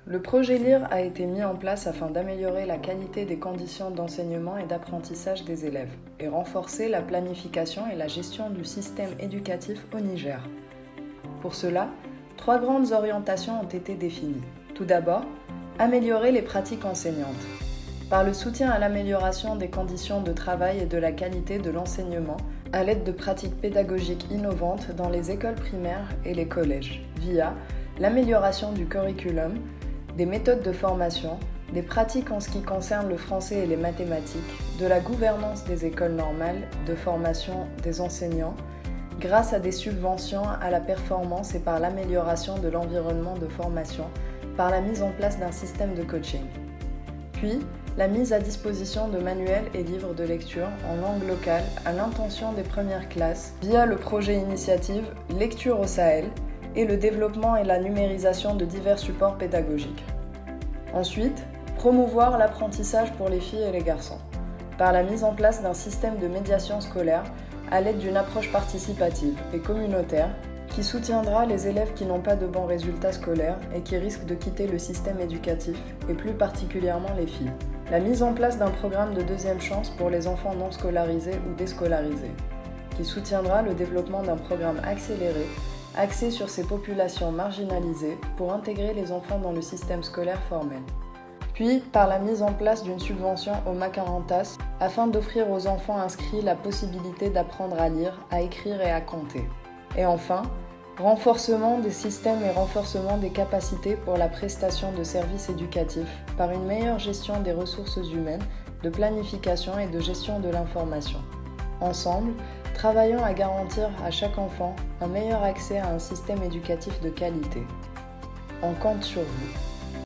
Le projet LIRE a été mis en place afin d'améliorer la qualité des conditions d'enseignement et d'apprentissage des élèves et renforcer la planification et la gestion du système éducatif au Niger. Pour cela, 3 grandes orientations ont été définies. Tout d'abord, améliorer les pratiques enseignantes. Par le soutien à l'amélioration des conditions de travail et de la qualité de l'enseignement, à l'aide de pratiques pédagogiques innovantes dans les écoles primaires et les collèges, via l'amélioration du curriculum, des méthodes de formation, des pratiques en ce qui concerne le français et les mathématiques, de la gouvernance des écoles normales, de formation des enseignants, grâce à des subventions à la performance et par l'amélioration de l'environnement de formation, par la mise en place d'un système de coaching. Puis, la mise à disposition de manuels et livres de lecture en langue locale à l'intention des premières classes via le projet initiative Lecture au Sahel et le développement et la numérisation de divers supports pédagogiques. Ensuite, promouvoir l'apprentissage pour les filles et les garçons par la mise en place d'un système de médiation scolaire à l'aide d'une approche participative et communautaire qui soutiendra les élèves qui n'ont pas de bons résultats scolaires et qui risquent de quitter le système éducatif, et plus particulièrement les filles. La mise en place d'un programme de deuxième chance pour les enfants non scolarisés ou déscolarisés, qui soutiendra le développement d'un programme accéléré, axé sur ces populations marginalisées pour intégrer les enfants dans le système scolaire formel. Puis, par la mise en place d'une subvention au Macarentas, afin d'offrir aux enfants inscrits la possibilité d'apprendre à lire, à écrire et à compter. Et enfin, renforcement des systèmes et renforcement des capacités pour la prestation de services éducatifs par une meilleure gestion des ressources humaines, de planification et de gestion de l'information. Ensemble, travaillons à garantir à chaque enfant un meilleur accès à un système éducatif de qualité. On compte sur vous.